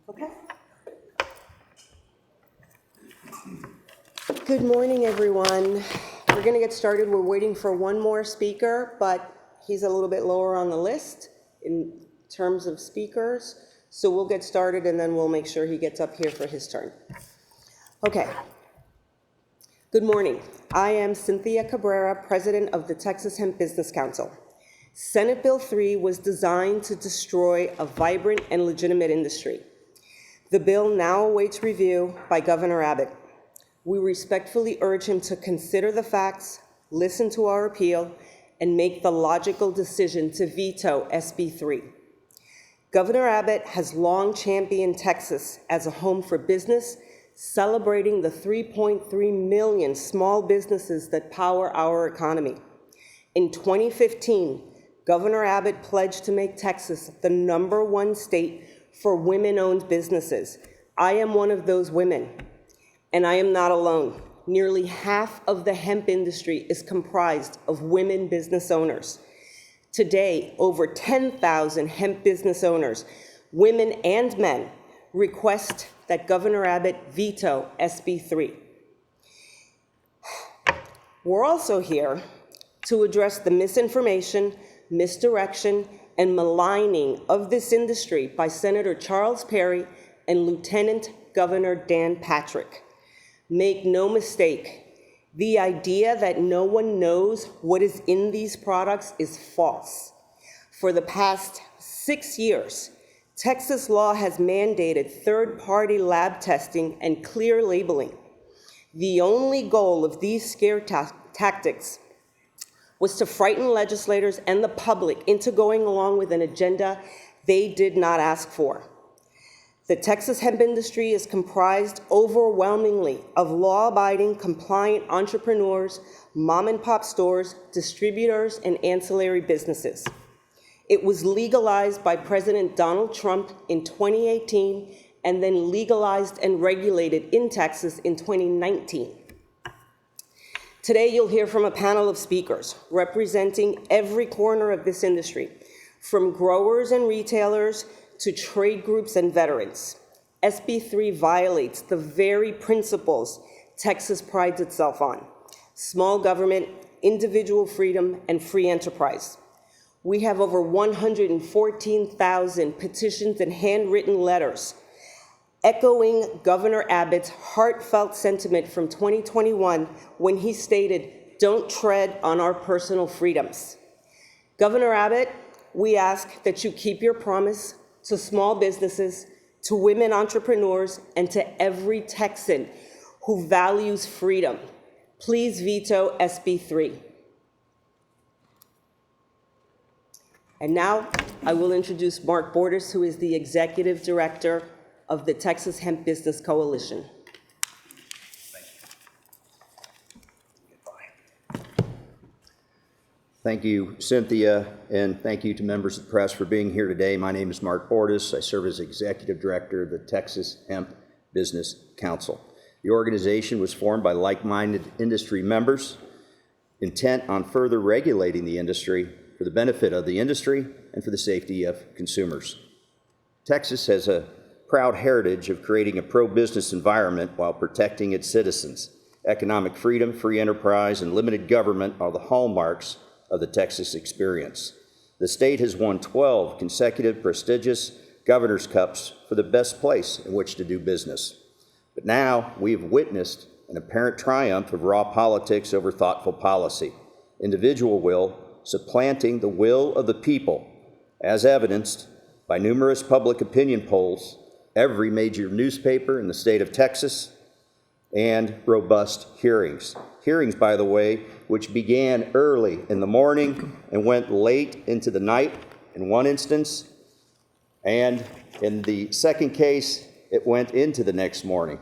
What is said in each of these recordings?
Okay. Good morning, everyone. We're going to get started. We're waiting for one more speaker, but he's a little bit lower on the list in terms of speakers. So we'll get started and then we'll make sure he gets up here for his turn. Okay. Good morning. I am Cynthia Cabrera, president of the Texas Hemp Business Council. Senate Bill 3 was designed to destroy a vibrant and legitimate industry. The bill now awaits review by Governor Abbott. We respectfully urge him to consider the facts, listen to our appeal, and make the logical decision to veto SB3. Governor Abbott has long championed Texas as a home for business, celebrating the 3.3 million small businesses that power our economy. In 2015, Governor Abbott pledged to make Texas the #1 state for women-owned businesses. I am one of those women, and I am not alone. Nearly half of the hemp industry is comprised of women business owners. Today, over 10,000 hemp business owners, women and men, request that Governor Abbott veto SB3. We're also here to address the misinformation, misdirection, and maligning of this industry by Senator Charles Perry and Lieutenant Governor Dan Patrick. Make no mistake, the idea that no one knows what is in these products is false. For the past 6 years, Texas law has mandated third-party lab testing and clear labeling. The only goal of these scare tactics was to frighten legislators and the public into going along with an agenda they did not ask for. The Texas hemp industry is comprised overwhelmingly of law-abiding, compliant entrepreneurs, mom-and-pop stores, distributors, and ancillary businesses. It was legalized by President Donald Trump in 2018 and then legalized and regulated in Texas in 2019. Today, you'll hear from a panel of speakers representing every corner of this industry, from growers and retailers to trade groups and veterans. SB3 violates the very principles Texas prides itself on: small government, individual freedom, and free enterprise. We have over 114,000 petitions and handwritten letters echoing Governor Abbott's heartfelt sentiment from 2021 when he stated, "Don't tread on our personal freedoms." Governor Abbott, we ask that you keep your promise to small businesses, to women entrepreneurs, and to every Texan who values freedom. Please veto SB3. And now I will introduce Mark Borders, who is the Executive Director of the Texas Hemp Business Coalition. Thank you, Cynthia, and thank you to members of the press for being here today. My name is Mark Borders. I serve as Executive Director of the Texas Hemp Business Council. The organization was formed by like-minded industry members intent on further regulating the industry for the benefit of the industry and for the safety of consumers. Texas has a proud heritage of creating a pro-business environment while protecting its citizens. Economic freedom, free enterprise, and limited government are the hallmarks of the Texas experience. The state has won 12 consecutive prestigious Governor's Cups for the best place in which to do business. But now we have witnessed an apparent triumph of raw politics over thoughtful policy, individual will supplanting the will of the people, as evidenced by numerous public opinion polls, every major newspaper in the state of Texas, and robust hearings. Hearings, by the way, which began early in the morning and went late into the night in one instance, and in the second case, it went into the next morning.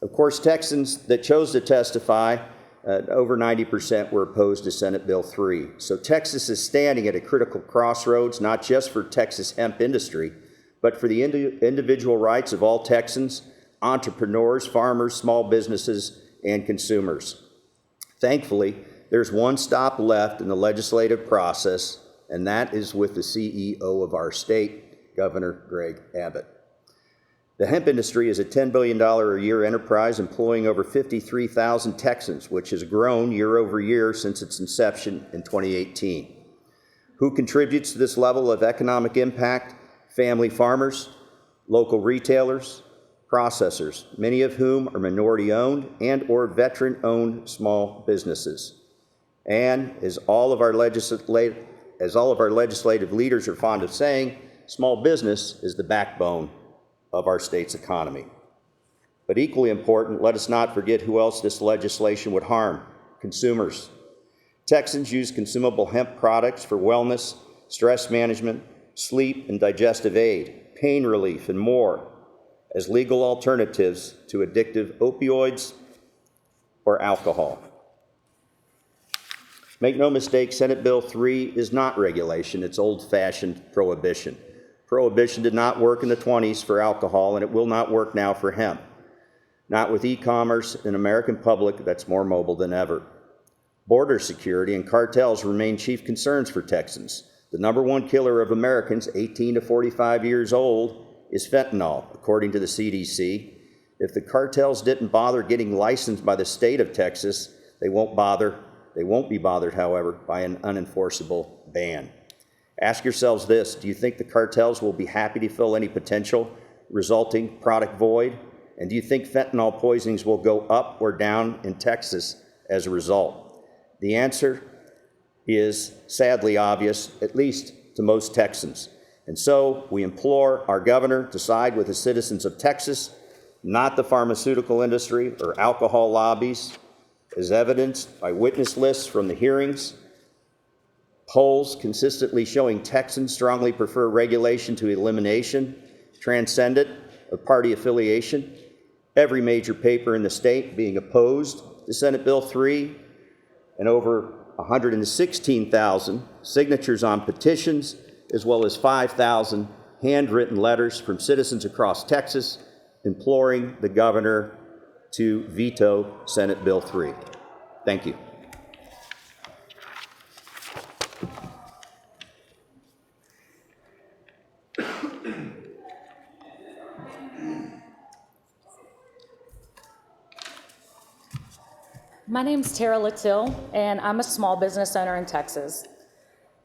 Of course, Texans that chose to testify, over 90% were opposed to Senate Bill 3. So Texas is standing at a critical crossroads, not just for Texas hemp industry, but for the individual rights of all Texans, entrepreneurs, farmers, small businesses, and consumers. Thankfully, there's one stop left in the legislative process, and that is with the CEO of our state, Governor Greg Abbott. The hemp industry is a $10 billion a year enterprise employing over 53,000 Texans, which has grown year over year since its inception in 2018. Who contributes to this level of economic impact? Family farmers, local retailers, processors, many of whom are minority-owned and or veteran-owned small businesses. And as all of our legislative leaders are fond of saying, small business is the backbone of our state's economy. But equally important, let us not forget who else this legislation would harm: consumers. Texans use consumable hemp products for wellness, stress management, sleep and digestive aid, pain relief, and more as legal alternatives to addictive opioids or alcohol. Make no mistake, Senate Bill 3 is not regulation, it's old-fashioned prohibition. Prohibition did not work in the 20s for alcohol, and it will not work now for hemp. Not with e-commerce and an American public that's more mobile than ever. Border security and cartels remain chief concerns for Texans. The number one killer of Americans 18 to 45 years old is fentanyl, according to the CDC. If the cartels didn't bother getting licensed by the state of Texas, they won't be bothered, however, by an unenforceable ban. Ask yourselves this: do you think the cartels will be happy to fill any potential resulting product void? And do you think fentanyl poisonings will go up or down in Texas as a result? The answer is sadly obvious, at least to most Texans. And so we implore our governor to side with the citizens of Texas, not the pharmaceutical industry or alcohol lobbies, as evidenced by witness lists from the hearings, polls consistently showing Texans strongly prefer regulation to elimination, transcendent of party affiliation, every major paper in the state being opposed to Senate Bill 3, and over 116,000 signatures on petitions, as well as 5,000 handwritten letters from citizens across Texas imploring the governor to veto Senate Bill 3. Thank you. My name's Tara Latil, and I'm a small business owner in Texas.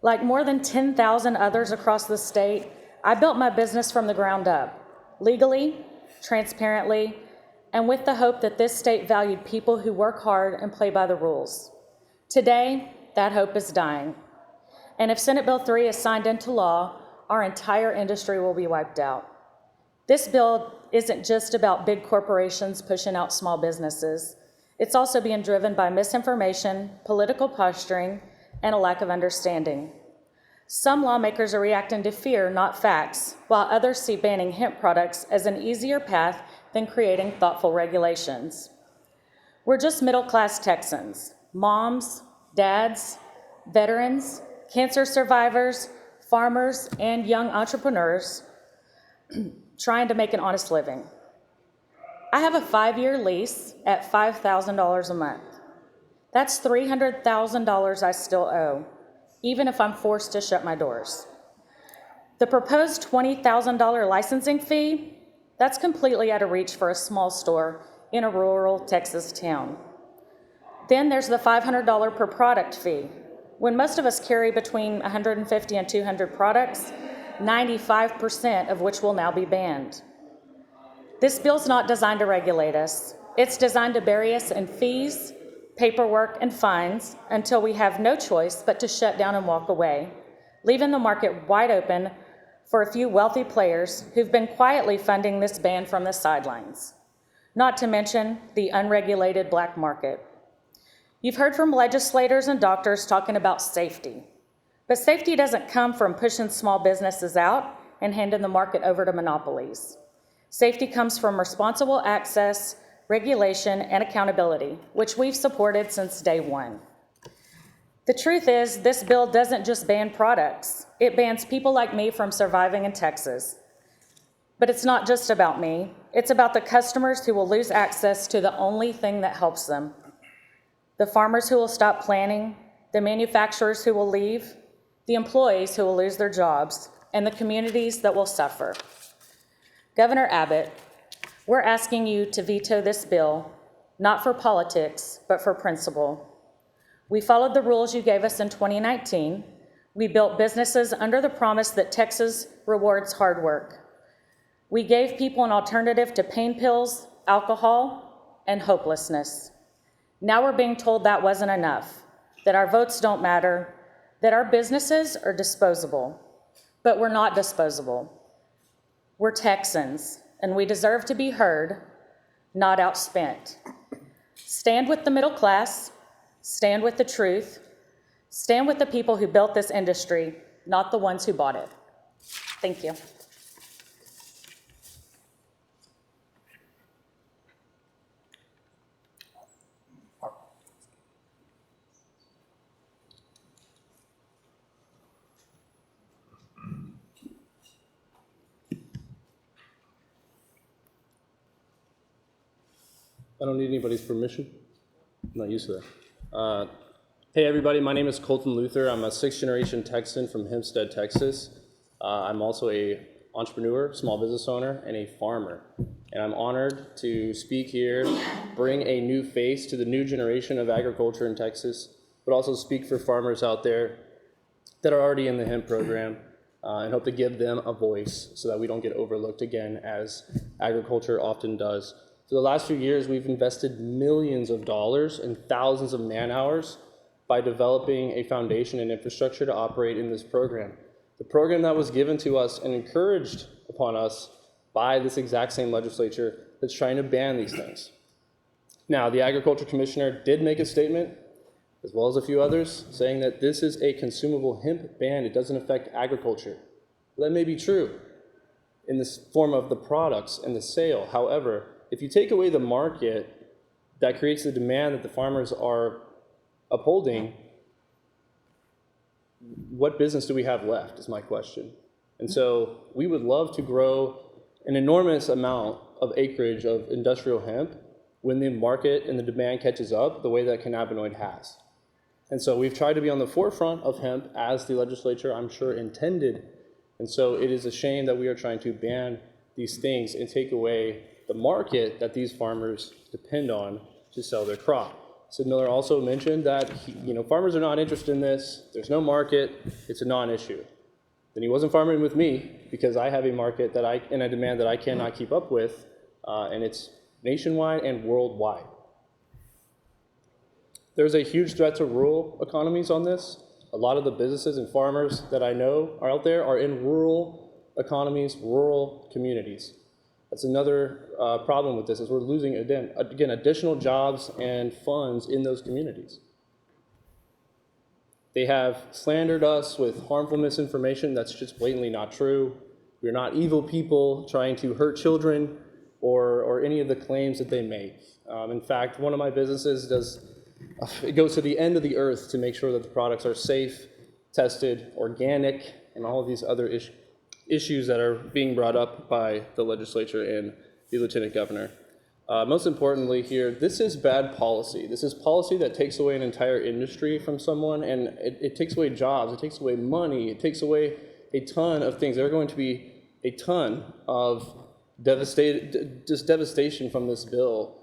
Like more than 10,000 others across the state, I built my business from the ground up, legally, transparently, and with the hope that this state valued people who work hard and play by the rules. Today, that hope is dying. And if Senate Bill 3 is signed into law, our entire industry will be wiped out. This bill isn't just about big corporations pushing out small businesses. It's also being driven by misinformation, political posturing, and a lack of understanding. Some lawmakers are reacting to fear, not facts, while others see banning hemp products as an easier path than creating thoughtful regulations. We're just middle-class Texans, moms, dads, veterans, cancer survivors, farmers, and young entrepreneurs trying to make an honest living. I have a 5-year lease at $5,000 a month. That's $300,000 I still owe, even if I'm forced to shut my doors. The proposed $20,000 licensing fee, that's completely out of reach for a small store in a rural Texas town. Then there's the $500 per product fee. When most of us carry between 150 and 200 products, 95% of which will now be banned. This bill's not designed to regulate us. It's designed to bury us in fees, paperwork, and fines until we have no choice but to shut down and walk away, leaving the market wide open for a few wealthy players who've been quietly funding this ban from the sidelines, not to mention the unregulated black market. You've heard from legislators and doctors talking about safety, but safety doesn't come from pushing small businesses out and handing the market over to monopolies. Safety comes from responsible access, regulation, and accountability, which we've supported since day one. The truth is, this bill doesn't just ban products. It bans people like me from surviving in Texas. But it's not just about me. It's about the customers who will lose access to the only thing that helps them. The farmers who will stop planting, the manufacturers who will leave, the employees who will lose their jobs, and the communities that will suffer. Governor Abbott, we're asking you to veto this bill, not for politics, but for principle. We followed the rules you gave us in 2019. We built businesses under the promise that Texas rewards hard work. We gave people an alternative to pain pills, alcohol, and hopelessness. Now we're being told that wasn't enough, that our votes don't matter, that our businesses are disposable. But we're not disposable. We're Texans, and we deserve to be heard, not outspent. Stand with the middle class, stand with the truth, stand with the people who built this industry, not the ones who bought it. Thank you. I don't need anybody's permission. I'm not used to that. Hey everybody, my name is Colton Luther. I'm a 6th generation Texan from Hempstead, Texas. I'm also an entrepreneur, small business owner, and a farmer. And I'm honored to speak here, bring a new face to the new generation of agriculture in Texas, but also speak for farmers out there that are already in the hemp program and hope to give them a voice so that we don't get overlooked again, as agriculture often does. For the last few years, we've invested millions of dollars and thousands of man hours by developing a foundation and infrastructure to operate in this program. The program that was given to us and encouraged upon us by this exact same legislature that's trying to ban these things. Now, the Agriculture Commissioner did make a statement, as well as a few others, saying that this is a consumable hemp ban. It doesn't affect agriculture. Well, that may be true in this form of the products and the sale. However, if you take away the market that creates the demand that the farmers are upholding, what business do we have left is my question. And so we would love to grow an enormous amount of acreage of industrial hemp when the market and the demand catches up the way that cannabinoid has. And so we've tried to be on the forefront of hemp as the legislature, I'm sure, intended. And so it is a shame that we are trying to ban these things and take away the market that these farmers depend on to sell their crop. Sid Miller also mentioned that farmers are not interested in this. There's no market. It's a non-issue. Then he wasn't farming with me because I have a market and a demand that I cannot keep up with, and it's nationwide and worldwide. There's a huge threat to rural economies on this. A lot of the businesses and farmers that I know are out there are in rural economies, rural communities. That's another problem with this, is we're losing, again, additional jobs and funds in those communities. They have slandered us with harmful misinformation that's just blatantly not true. We're not evil people trying to hurt children or any of the claims that they make. In fact, one of my businesses goes to the end of the earth to make sure that the products are safe, tested, organic, and all of these other issues that are being brought up by the legislature and the lieutenant governor. Most importantly here, this is bad policy. This is policy that takes away an entire industry from someone, and it takes away jobs, it takes away money, it takes away a ton of things. There are going to be a ton of devastation from this bill,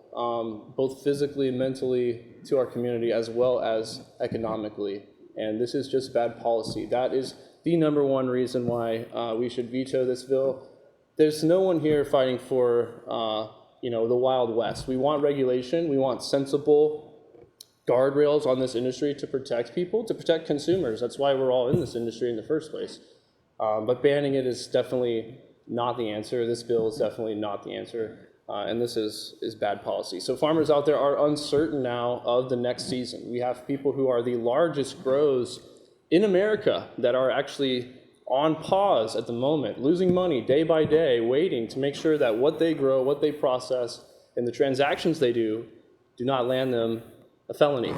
both physically and mentally to our community as well as economically. And this is just bad policy. That is the number one reason why we should veto this bill. There's no one here fighting for the Wild West. We want regulation. We want sensible guardrails on this industry to protect people, to protect consumers. That's why we're all in this industry in the first place. But banning it is definitely not the answer. This bill is definitely not the answer. And this is bad policy. So farmers out there are uncertain now of the next season. We have people who are the largest grows in America that are actually on pause at the moment, losing money day by day, waiting to make sure that what they grow, what they process, and the transactions they do not land them a felony.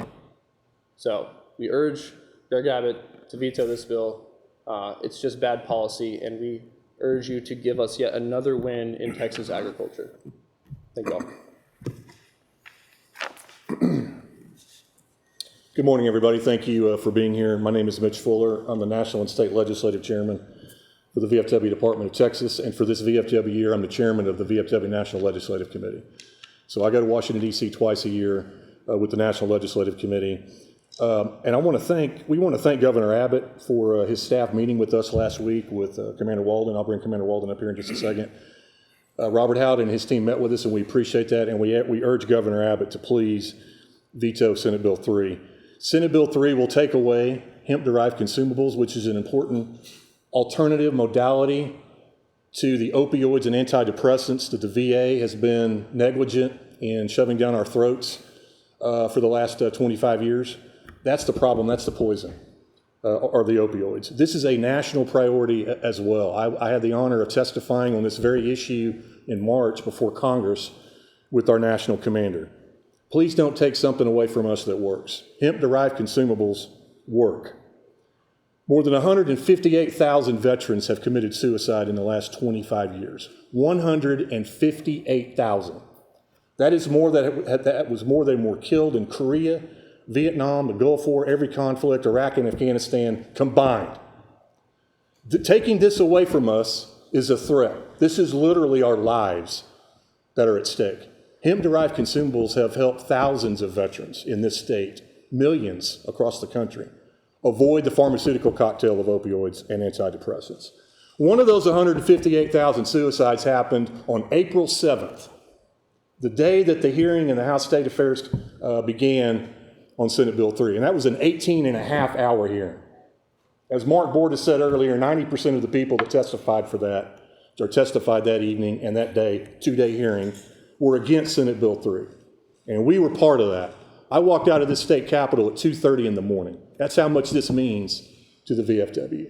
So we urge Greg Abbott to veto this bill. It's just bad policy, and we urge you to give us yet another win in Texas agriculture. Thank you all. Good morning, everybody. Thank you for being here. My name is Mitch Fuller. I'm the National and State Legislative Chairman for the VFW Department of Texas, and for this VFW year, I'm the chairman of the VFW National Legislative Committee. So I go to Washington, D.C. twice a year with the National Legislative Committee. And we want to thank Governor Abbott for his staff meeting with us last week with Commander Walden. I'll bring Commander Walden up here in just a second. Robert Howard and his team met with us, and we appreciate that. And we urge Governor Abbott to please veto Senate Bill 3. Senate Bill 3 will take away hemp-derived consumables, which is an important alternative modality to the opioids and antidepressants that the VA has been negligent in shoving down our throats for the last 25 years. That's the problem. That's the poison, or the opioids. This is a national priority as well. I had the honor of testifying on this very issue in March before Congress with our national commander. Please don't take something away from us that works. Hemp-derived consumables work. More than 158,000 veterans have committed suicide in the last 25 years. 158,000. That was more than were killed in Korea, Vietnam, the Gulf War, every conflict, Iraq and Afghanistan combined. Taking this away from us is a threat. This is literally our lives that are at stake. Hemp-derived consumables have helped thousands of veterans in this state, millions across the country, avoid the pharmaceutical cocktail of opioids and antidepressants. One of those 158,000 suicides happened on April 7th, the day that the hearing in the House State Affairs began on Senate Bill 3, and that was an 18-and-a-half-hour hearing. As Mark Bordas said earlier, 90% of the people that testified that evening and that day, two-day hearing, were against Senate Bill 3, and we were part of that. I walked out of this state capitol at 2:30 in the morning. That's how much this means to the VFW.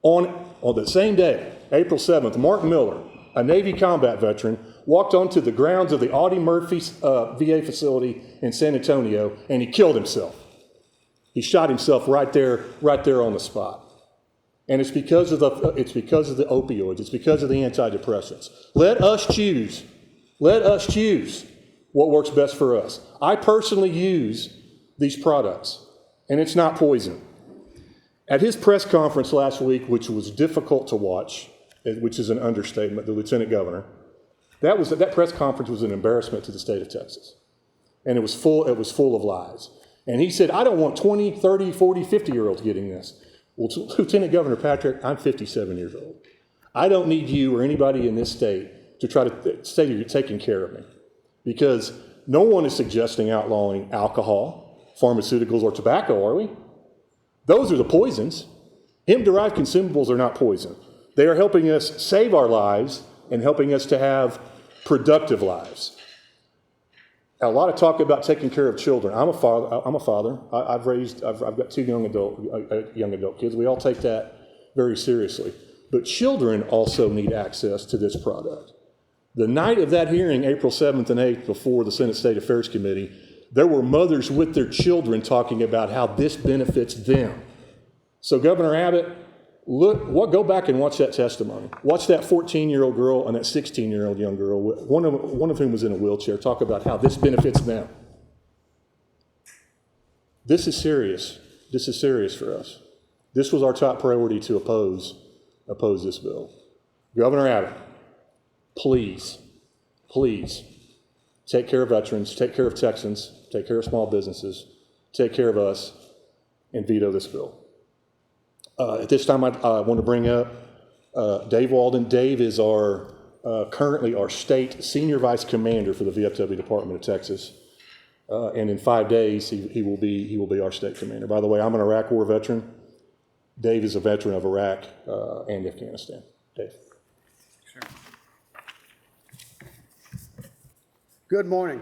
On the same day, April 7th, Mark Miller, a Navy combat veteran, walked onto the grounds of the Audie Murphy's VA facility in San Antonio, and he killed himself. He shot himself right there on the spot. And it's because of the opioids. It's because of the antidepressants. Let us choose what works best for us. I personally use these products, and it's not poison. At his press conference last week, which was difficult to watch, which is an understatement, the Lieutenant Governor, that press conference was an embarrassment to the state of Texas. And it was full of lies. And he said, I don't want 20, 30, 40, 50-year-olds getting this. Well, Lieutenant Governor Patrick, I'm 57 years old. I don't need you or anybody in this state to try to say that you're taking care of me. Because no one is suggesting outlawing alcohol, pharmaceuticals, or tobacco, are we? Those are the poisons. Hemp-derived consumables are not poison. They are helping us save our lives and helping us to have productive lives. A lot of talk about taking care of children. I'm a father. I've got two young adult kids. We all take that very seriously. But children also need access to this product. The night of that hearing, April 7th and 8th, before the Senate State Affairs Committee, there were mothers with their children talking about how this benefits them. So Governor Abbott, go back and watch that testimony. Watch that 14-year-old girl and that 16-year-old young girl, one of whom was in a wheelchair, talk about how this benefits them. This is serious. This is serious for us. This was our top priority to oppose this bill. Governor Abbott, please take care of veterans, take care of Texans, take care of small businesses, take care of us, and veto this bill. At this time, I want to bring up Dave Walden. Dave is currently our state senior vice commander for the VFW Department of Texas. And in 5 days, he will be our state commander. By the way, I'm an Iraq War veteran. Dave is a veteran of Iraq and Afghanistan. Dave. Sure. Good morning.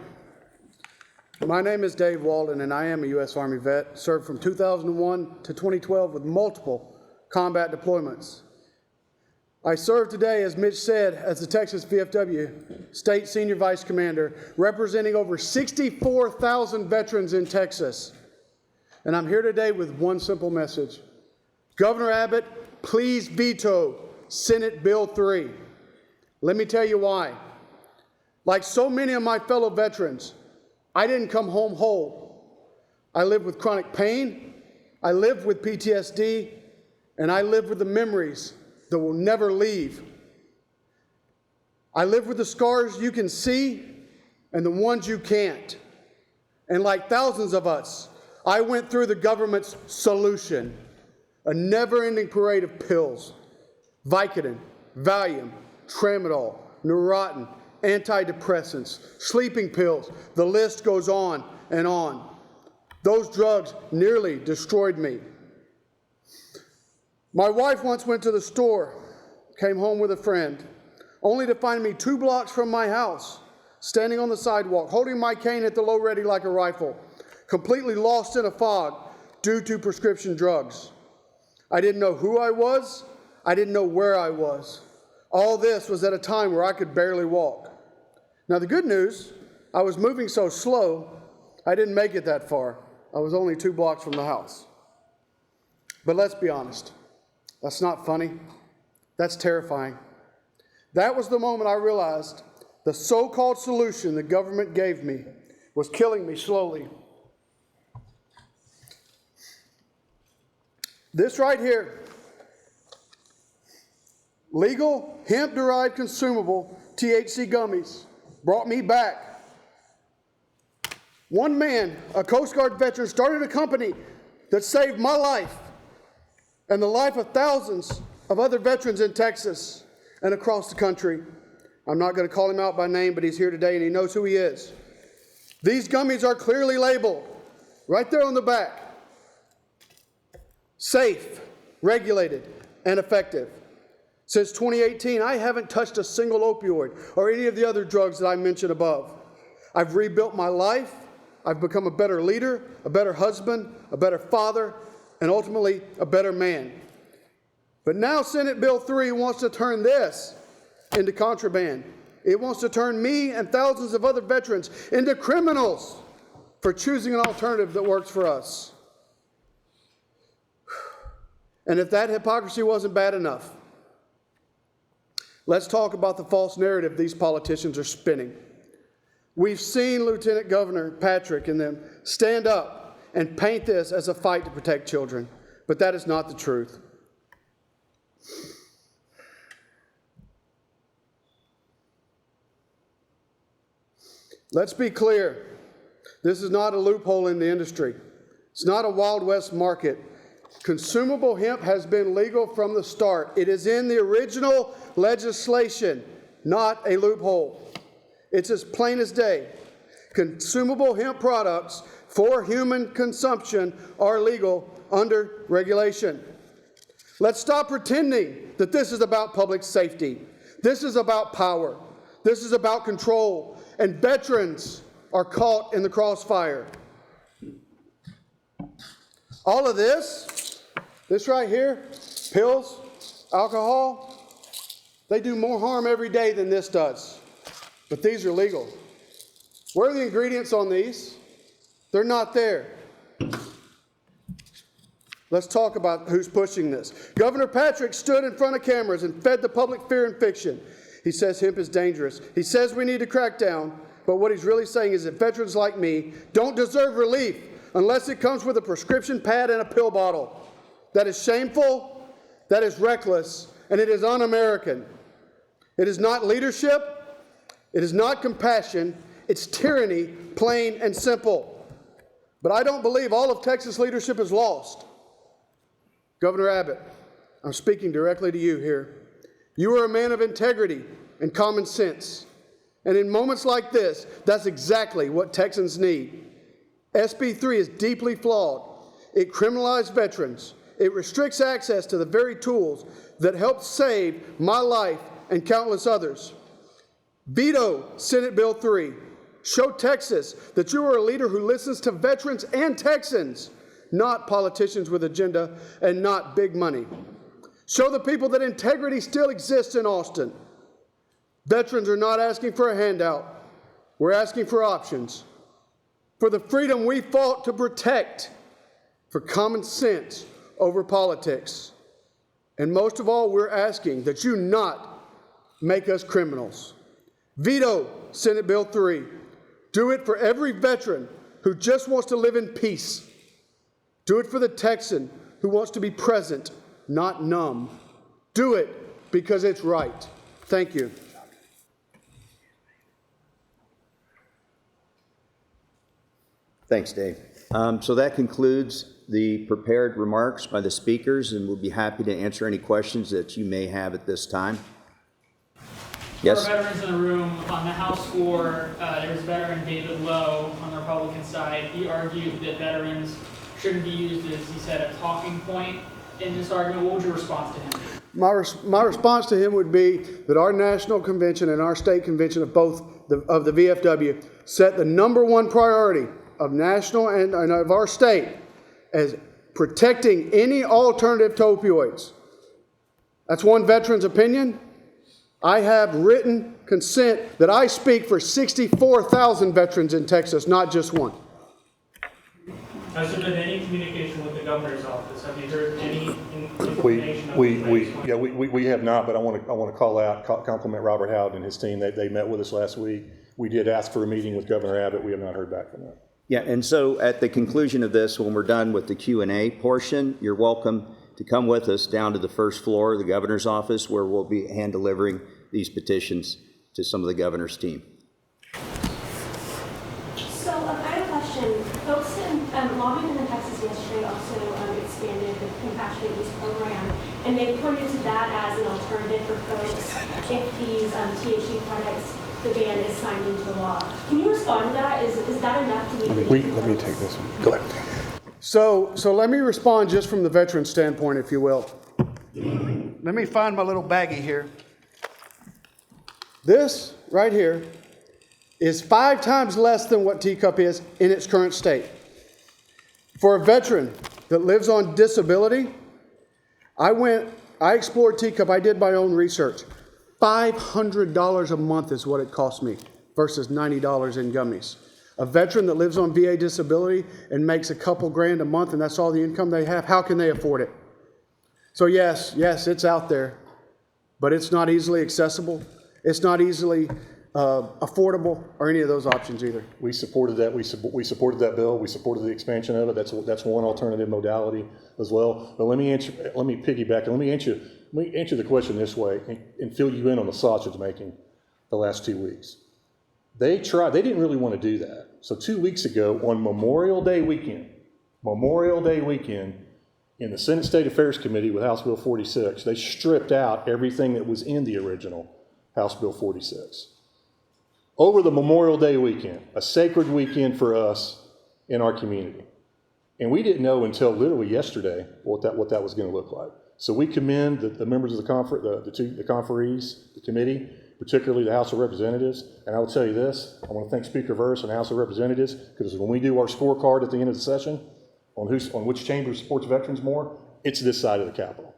My name is Dave Walden, and I am a U.S. Army vet, served from 2001 to 2012 with multiple combat deployments. I serve today, as Mitch said, as the Texas VFW State Senior Vice Commander, representing over 64,000 veterans in Texas. And I'm here today with one simple message. Governor Abbott, please veto Senate Bill 3. Let me tell you why. Like so many of my fellow veterans, I didn't come home whole. I lived with chronic pain, I lived with PTSD, and I lived with the memories that will never leave. I live with the scars you can see and the ones you can't. And like thousands of us, I went through the government's solution, a never-ending parade of pills, Vicodin, Valium, Tramadol, Neurontin, antidepressants, sleeping pills. The list goes on and on. Those drugs nearly destroyed me. My wife once went to the store, came home with a friend, only to find me 2 blocks from my house, standing on the sidewalk, holding my cane at the low ready like a rifle, completely lost in a fog due to prescription drugs. I didn't know who I was. I didn't know where I was. All this was at a time where I could barely walk. Now the good news, I was moving so slow, I didn't make it that far. I was only 2 blocks from the house. But let's be honest, that's not funny. That's terrifying. That was the moment I realized the so-called solution the government gave me was killing me slowly. This right here, legal hemp-derived consumable THC gummies, brought me back. One man, a Coast Guard veteran, started a company that saved my life and the life of thousands of other veterans in Texas and across the country. I'm not going to call him out by name, but he's here today and he knows who he is. These gummies are clearly labeled, right there on the back. Safe, regulated, and effective. Since 2018, I haven't touched a single opioid or any of the other drugs that I mentioned above. I've rebuilt my life. I've become a better leader, a better husband, a better father, and ultimately a better man. But now Senate Bill 3 wants to turn this into contraband. It wants to turn me and thousands of other veterans into criminals for choosing an alternative that works for us. And if that hypocrisy wasn't bad enough, let's talk about the false narrative these politicians are spinning. We've seen Lieutenant Governor Patrick and them stand up and paint this as a fight to protect children, but that is not the truth. Let's be clear. This is not a loophole in the industry. It's not a Wild West market. Consumable hemp has been legal from the start. It is in the original legislation, not a loophole. It's as plain as day. Consumable hemp products for human consumption are legal under regulation. Let's stop pretending that this is about public safety. This is about power. This is about control. And veterans are caught in the crossfire. All of this right here, pills, alcohol, they do more harm every day than this does. But these are legal. Where are the ingredients on these? They're not there. Let's talk about who's pushing this. Governor Patrick stood in front of cameras and fed the public fear and fiction. He says hemp is dangerous. He says we need to crack down. But what he's really saying is that veterans like me don't deserve relief unless it comes with a prescription pad and a pill bottle. That is shameful, that is reckless, and it is un-American. It is not leadership, it is not compassion, it's tyranny, plain and simple. But I don't believe all of Texas leadership is lost. Governor Abbott, I'm speaking directly to you here. You are a man of integrity and common sense. And in moments like this, that's exactly what Texans need. SB3 is deeply flawed. It criminalized veterans. It restricts access to the very tools that helped save my life and countless others. Veto Senate Bill 3. Show Texas that you are a leader who listens to veterans and Texans, not politicians with agenda and not big money. Show the people that integrity still exists in Austin. Veterans are not asking for a handout. We're asking for options. For the freedom we fought to protect. For common sense over politics. And most of all, we're asking that you not make us criminals. Veto Senate Bill 3. Do it for every veteran who just wants to live in peace. Do it for the Texan who wants to be present, not numb. Do it because it's right. Thank you. Thanks, Dave. So that concludes the prepared remarks by the speakers, and we'll be happy to answer any questions that you may have at this time. Yes? For veterans in the room, on the House floor, there's veteran David Lowe on the Republican side. He argued that veterans shouldn't be used, as he said, a talking point in this argument. What would your response to him be? My response to him would be that our national convention and our state convention of both of the VFW set the #1 priority of national and of our state as protecting any alternative to opioids. That's one veteran's opinion. I have written consent that I speak for 64,000 veterans in Texas, not just one. Has there been any communication with the governor's office? Have you heard any information? We have not, but I want to compliment Robert Howard and his team. They met with us last week. We did ask for a meeting with Governor Abbott. We have not heard back from them. Yeah, and so at the conclusion of this, when we're done with the Q&A portion, you're welcome to come with us down to the first floor of the governor's office, where we'll be hand delivering these petitions to some of the governor's team. So I have a question. Folks lobbying in Texas yesterday also expanded the compassionate use program, and they pointed to that as an alternative for folks if these THC products, the ban is signed into law. Can you respond to that? Is that enough to meet the needs? Let me take this one. Go ahead. So let me respond just from the veteran standpoint, if you will. Let me find my little baggie here. This right here is 5 times less than what teacup is in its current state. For a veteran that lives on disability, I explored teacup. I did my own research. $500 a month is what it cost me versus $90 in gummies. A veteran that lives on VA disability and makes a couple grand a month and that's all the income they have, how can they afford it? So yes, it's out there, but it's not easily accessible. It's not easily affordable or any of those options either. We supported that. We supported that bill. We supported the expansion of it. That's one alternative modality as well. But let me piggyback and let me answer the question this way and fill you in on the sausage making the last 2 weeks. They didn't really want to do that. So 2 weeks ago on Memorial Day weekend, in the Senate State Affairs Committee with House Bill 46, they stripped out everything that was in the original House Bill 46. Over the Memorial Day weekend, a sacred weekend for us in our community. And we didn't know until literally yesterday what that was going to look like. So we commend the members of the conferees, the committee, particularly the House of Representatives. And I will tell you this, I want to thank Speaker Verse and the House of Representatives, because when we do our scorecard at the end of the session on which chamber supports veterans more, it's this side of the Capitol.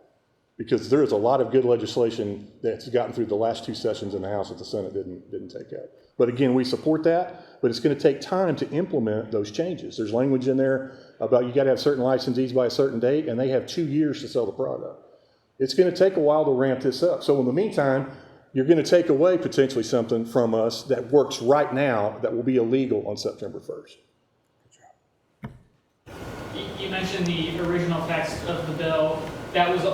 Because there is a lot of good legislation that's gotten through the last 2 sessions in the House that the Senate didn't take out. But again, we support that, but it's going to take time to implement those changes. There's language in there about you got to have certain licensees by a certain date, and they have 2 years to sell the product. It's going to take a while to ramp this up. So in the meantime, you're going to take away potentially something from us that works right now that will be illegal on September 1st. You mentioned the original text of the bill that was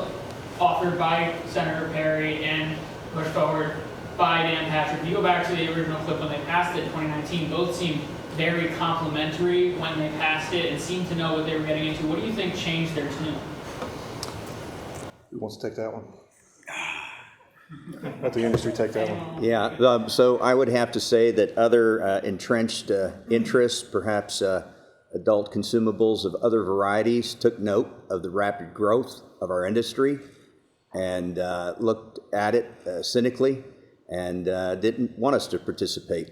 offered by Senator Perry and pushed forward by Dan Patrick. If you go back to the original clip when they passed it in 2019, both seemed very complimentary when they passed it and seemed to know what they were getting into. What do you think changed their tune? Who wants to take that one? Let the industry take that one. Yeah, so I would have to say that other entrenched interests, perhaps adult consumables of other varieties, took note of the rapid growth of our industry and looked at it cynically and didn't want us to participate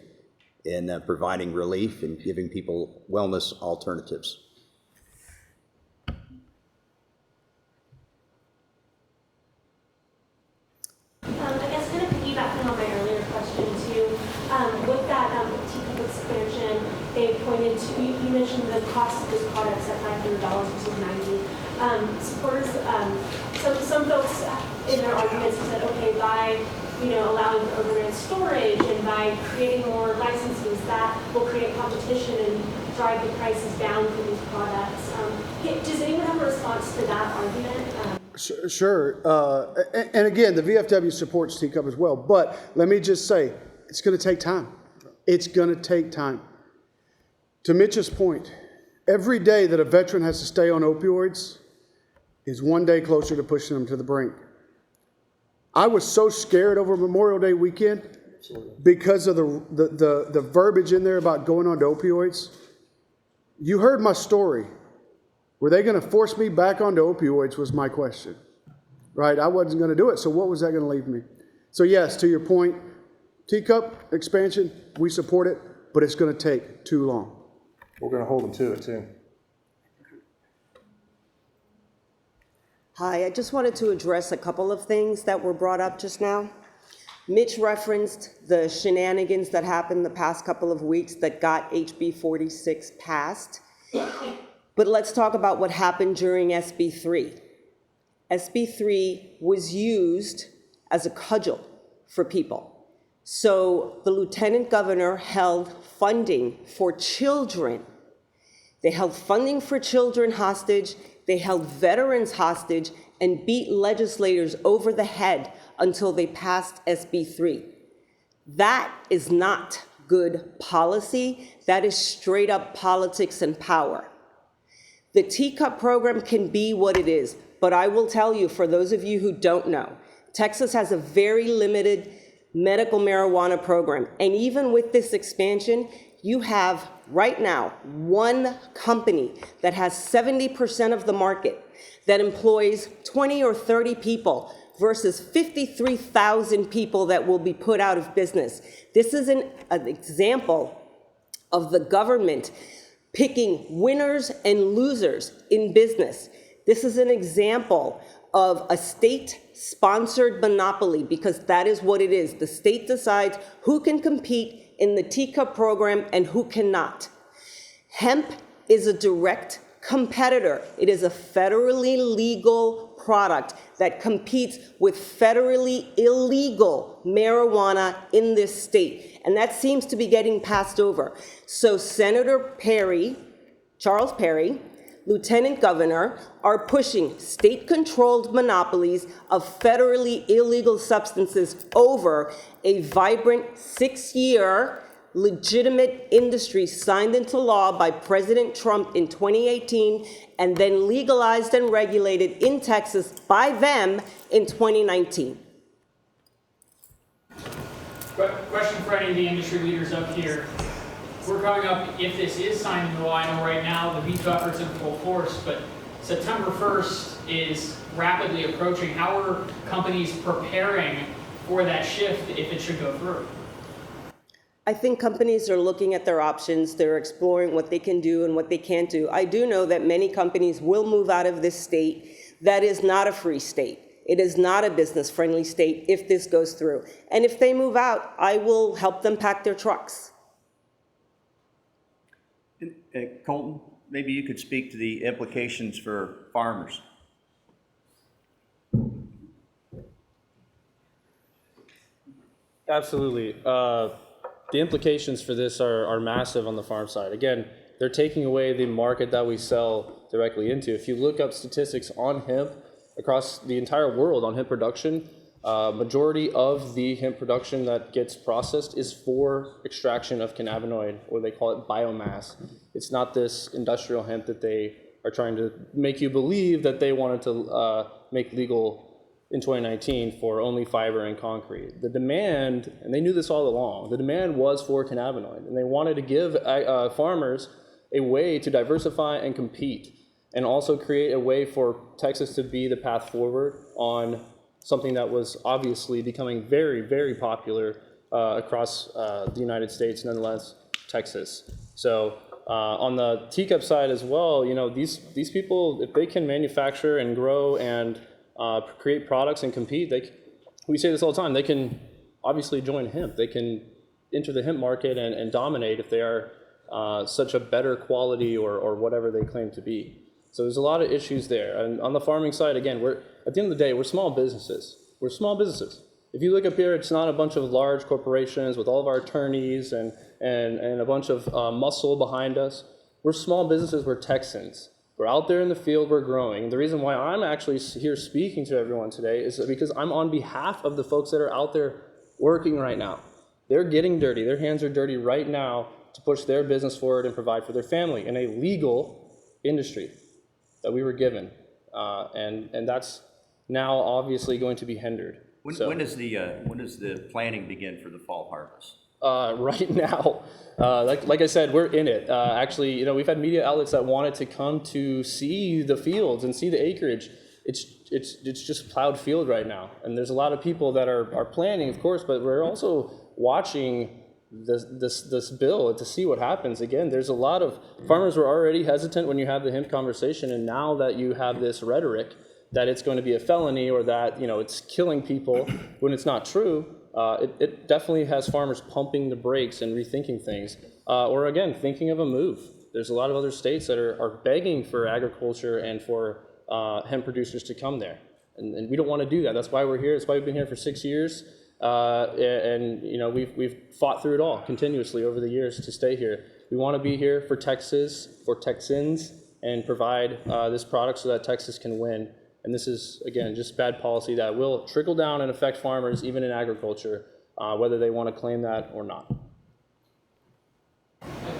in providing relief and giving people wellness alternatives. I guess kind of piggybacking on my earlier question too, with that teacup expansion, they pointed to, you mentioned the cost of those products at $500 versus $90. Supporters, some folks in their arguments have said, okay, by allowing for overnight storage and by creating more licenses, that will create competition and drive the prices down for these products. Does anyone have a response to that argument? Sure. And again, the VFW supports Teacup as well. But let me just say, it's going to take time. It's going to take time. To Mitch's point, every day that a veteran has to stay on opioids is one day closer to pushing them to the brink. I was so scared over Memorial Day weekend because of the verbiage in there about going on to opioids. You heard my story. Were they going to force me back onto opioids was my question, right? I wasn't going to do it, so what was that going to leave me? So yes, to your point, Teacup expansion, we support it, but it's going to take too long. We're going to hold them to it, too. Hi, I just wanted to address a couple of things that were brought up just now. Mitch referenced the shenanigans that happened the past couple of weeks that got HB 46 passed. But let's talk about what happened during SB3. SB3 was used as a cudgel for people. So the lieutenant governor held funding for children. They held funding for children hostage, they held veterans hostage, and beat legislators over the head until they passed SB3. That is not good policy. That is straight up politics and power. The Teacup program can be what it is, but I will tell you, for those of you who don't know, Texas has a very limited medical marijuana program. And even with this expansion, you have right now one company that has 70% of the market that employs 20 or 30 people versus 53,000 people that will be put out of business. This is an example of the government picking winners and losers in business. This is an example of a state-sponsored monopoly, because that is what it is. The state decides who can compete in the Teacup program and who cannot. Hemp is a direct competitor. It is a federally legal product that competes with federally illegal marijuana in this state. And that seems to be getting passed over. So Senator Perry, Charles Perry, Lieutenant Governor, are pushing state-controlled monopolies of federally illegal substances over a vibrant 6-year legitimate industry signed into law by President Trump in 2018 and then legalized and regulated in Texas by them in 2019. Question for any of the industry leaders up here. We're coming up, if this is signed into law, I know right now the veto effort's in full force, but September 1st is rapidly approaching. How are companies preparing for that shift if it should go through? I think companies are looking at their options. They're exploring what they can do and what they can't do. I do know that many companies will move out of this state. That is not a free state. It is not a business-friendly state if this goes through. And if they move out, I will help them pack their trucks. Colton, maybe you could speak to the implications for farmers. Absolutely. The implications for this are massive on the farm side. Again, they're taking away the market that we sell directly into. If you look up statistics on hemp across the entire world on hemp production, majority of the hemp production that gets processed is for extraction of cannabinoid, or they call it biomass. It's not this industrial hemp that they are trying to make you believe that they wanted to make legal in 2019 for only fiber and concrete. The demand, and they knew this all along, the demand was for cannabinoid, and they wanted to give farmers a way to diversify and compete, and also create a way for Texas to be the path forward on something that was obviously becoming very, very popular across the United States, nonetheless, Texas. So on the Teacup side as well, you know, these people, if they can manufacture and grow and create products and compete, we say this all the time, they can obviously join hemp. They can enter the hemp market and dominate if they are such a better quality or whatever they claim to be. So there's a lot of issues there. And on the farming side, again, at the end of the day, we're small businesses. We're small businesses. If you look up here, it's not a bunch of large corporations with all of our attorneys and a bunch of muscle behind us. We're small businesses. We're Texans. We're out there in the field, we're growing. The reason why I'm actually here speaking to everyone today is because I'm on behalf of the folks that are out there working right now. They're getting dirty. Their hands are dirty right now to push their business forward and provide for their family in a legal industry that we were given. And that's now obviously going to be hindered. When does the planning begin for the fall harvest? Right now, like I said, we're in it. Actually, you know, we've had media outlets that wanted to come to see the fields and see the acreage. It's just plowed field right now, and there's a lot of people that are planning, of course, but we're also watching this bill to see what happens. Again, there's a lot of farmers were already hesitant when you have the hemp conversation, and now that you have this rhetoric that it's going to be a felony or that, you know, it's killing people when it's not true, it definitely has farmers pumping the brakes and rethinking things, or again, thinking of a move. There's a lot of other states that are begging for agriculture and for hemp producers to come there, and we don't want to do that. That's why we're here. That's why we've been here for 6 years, and you know, we've fought through it all continuously over the years to stay here. We want to be here for Texas, for Texans, and provide this product so that Texas can win. And this is, again, just bad policy that will trickle down and affect farmers, even in agriculture, whether they want to claim that or not.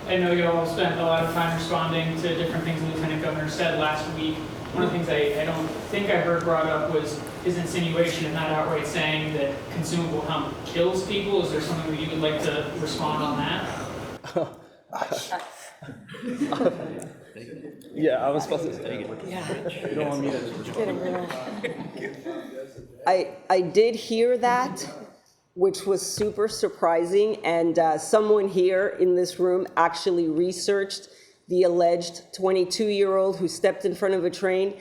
I know you all spent a lot of time responding to different things the Lieutenant Governor said last week. One of the things I don't think I heard brought up was his insinuation and not outright saying that consumable hemp kills people. Is there something that you would like to respond on that? Yeah, I was supposed to say it. Yeah. You don't want me to. I did hear that, which was super surprising, and someone here in this room actually researched the alleged 22-year-old who stepped in front of a train,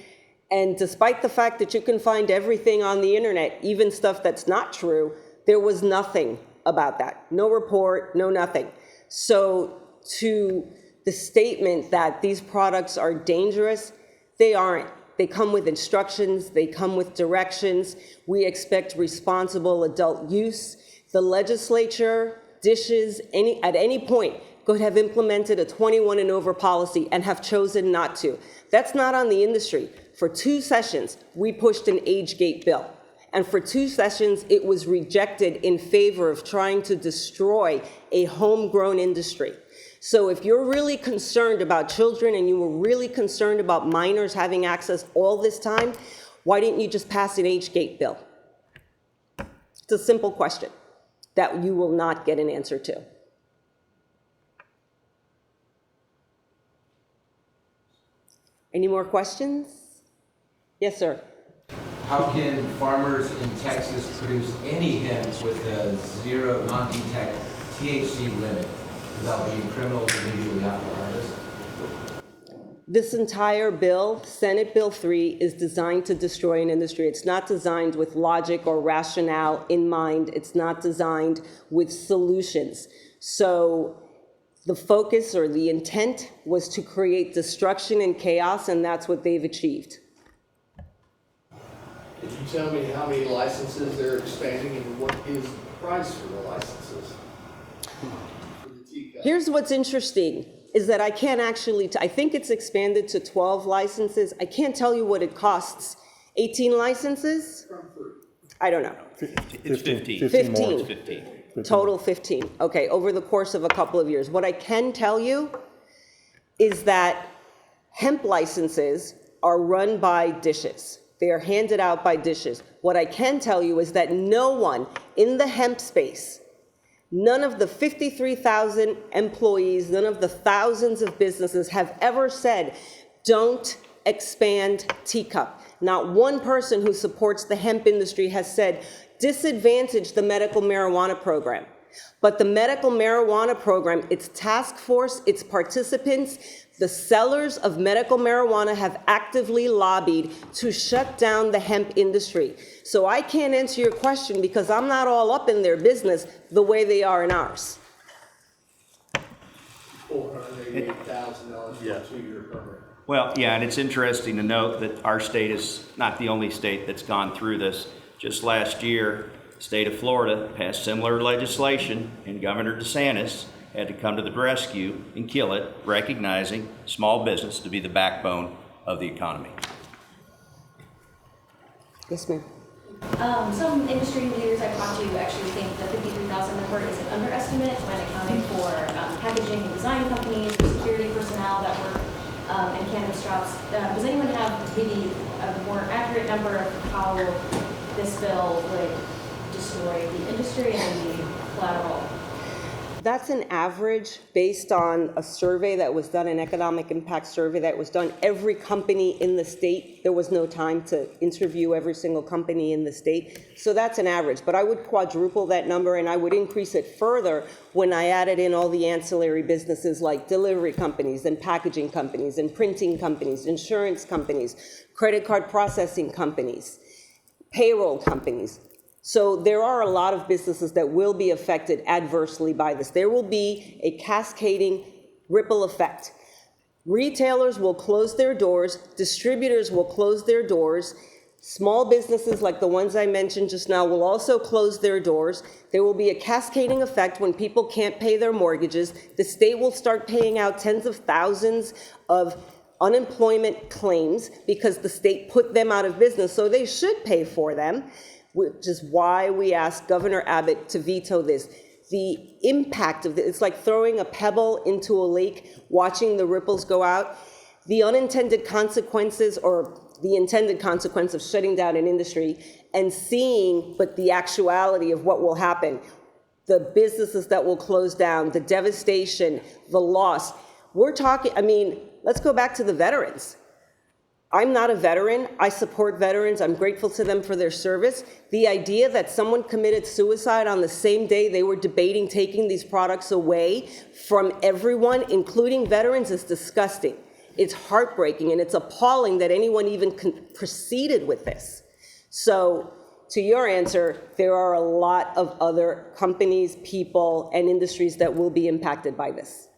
and despite the fact that you can find everything on the internet, even stuff that's not true, there was nothing about that. No report, no nothing. So to the statement that these products are dangerous, they aren't. They come with instructions, they come with directions. We expect responsible adult use. The legislature at any point could have implemented a 21 and over policy and have chosen not to. That's not on the industry. For 2 sessions, we pushed an age gate bill. And for 2 sessions, it was rejected in favor of trying to destroy a homegrown industry. So if you're really concerned about children and you were really concerned about minors having access all this time, why didn't you just pass an age gate bill? It's a simple question that you will not get an answer to. Any more questions? Yes, sir. How can farmers in Texas produce any hemp with a zero non-detect THC limit without being criminals immediately after harvest? This entire bill, Senate Bill 3, is designed to destroy an industry. It's not designed with logic or rationale in mind. It's not designed with solutions. So the focus or the intent was to create destruction and chaos, and that's what they've achieved. Could you tell me how many licenses they're expanding and what is the price for the licenses? Here's what's interesting is that I can't actually, I think it's expanded to 12 licenses. I can't tell you what it costs. 18 licenses? I don't know. It's 15. 15. It's 15. Total 15. Okay, over the course of a couple of years. What I can tell you is that hemp licenses are run by dishes. They are handed out by dishes. What I can tell you is that no one in the hemp space, none of the 53,000 employees, none of the thousands of businesses have ever said, don't expand teacup. Not one person who supports the hemp industry has said, disadvantage the medical marijuana program. But the medical marijuana program, its task force, its participants, the sellers of medical marijuana have actively lobbied to shut down the hemp industry. So I can't answer your question because I'm not all up in their business the way they are in ours. $488,000 for a 2-year permit. Well, yeah, and it's interesting to note that our state is not the only state that's gone through this. Just last year, the state of Florida passed similar legislation, and Governor DeSantis had to come to the rescue and kill it, recognizing small business to be the backbone of the economy. Yes, ma'am. Some industry leaders I've talked to actually think the 53,000 number is an underestimate when accounting for packaging and design companies, security personnel that work in cannabis shops. Does anyone have maybe a more accurate number of how this bill would destroy the industry and the collateral? That's an average based on a survey that was done, an economic impact survey that was done. Every company in the state, there was no time to interview every single company in the state. So that's an average, but I would quadruple that number and I would increase it further when I added in all the ancillary businesses like delivery companies and packaging companies and printing companies, insurance companies, credit card processing companies, payroll companies. So there are a lot of businesses that will be affected adversely by this. There will be a cascading ripple effect. Retailers will close their doors, distributors will close their doors, small businesses like the ones I mentioned just now will also close their doors. There will be a cascading effect when people can't pay their mortgages. The state will start paying out tens of thousands of unemployment claims because the state put them out of business, so they should pay for them, which is why we asked Governor Abbott to veto this. The impact of it's like throwing a pebble into a lake, watching the ripples go out. The unintended consequences or the intended consequence of shutting down an industry and seeing, but the actuality of what will happen, the businesses that will close down, the devastation, the loss. We're talking, I mean, let's go back to the veterans. I'm not a veteran. I support veterans. I'm grateful to them for their service. The idea that someone committed suicide on the same day they were debating taking these products away from everyone, including veterans, is disgusting. It's heartbreaking, and it's appalling that anyone even proceeded with this. So to your answer, there are a lot of other companies, people, and industries that will be impacted by this.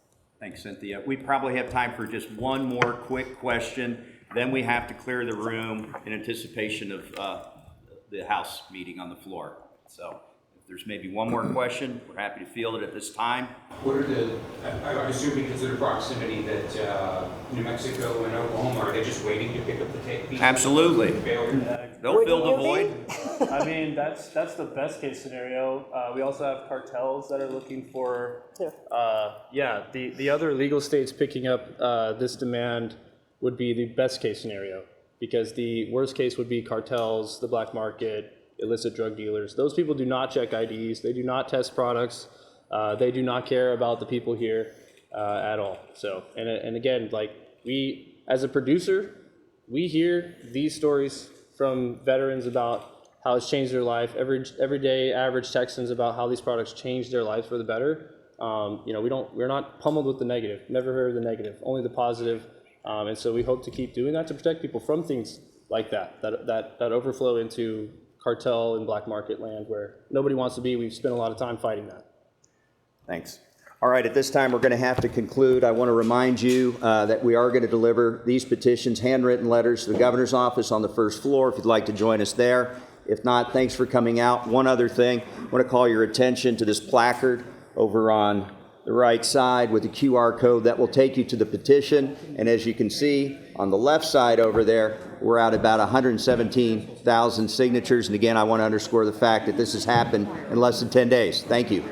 Thanks, Cynthia. We probably have time for just one more quick question. Then we have to clear the room in anticipation of the House meeting on the floor. So if there's maybe one more question, we're happy to field it at this time. What are I assume because of the proximity that New Mexico and Oklahoma, are they just waiting to pick up the take? Absolutely. They'll fill the void. I mean, that's the best case scenario. We also have cartels that are looking for, the other legal states picking up this demand would be the best case scenario, because the worst case would be cartels, the black market, illicit drug dealers. Those people do not check IDs, they do not test products, they do not care about the people here at all. So, and again, like we, as a producer, we hear these stories from veterans about how it's changed their life, everyday average Texans about how these products changed their lives for the better. We're not pummeled with the negative, never heard the negative, only the positive. And so we hope to keep doing that to protect people from things like that overflow into cartel and black market land where nobody wants to be. We've spent a lot of time fighting that. Thanks. All right, at this time, we're going to have to conclude. I want to remind you that we are going to deliver these petitions, handwritten letters, to the governor's office on the first floor if you'd like to join us there. If not, thanks for coming out. One other thing, I want to call your attention to this placard over on the right side with the QR code that will take you to the petition. And as you can see on the left side over there, we're at about 117,000 signatures. And again, I want to underscore the fact that this has happened in less than 10 days. Thank you.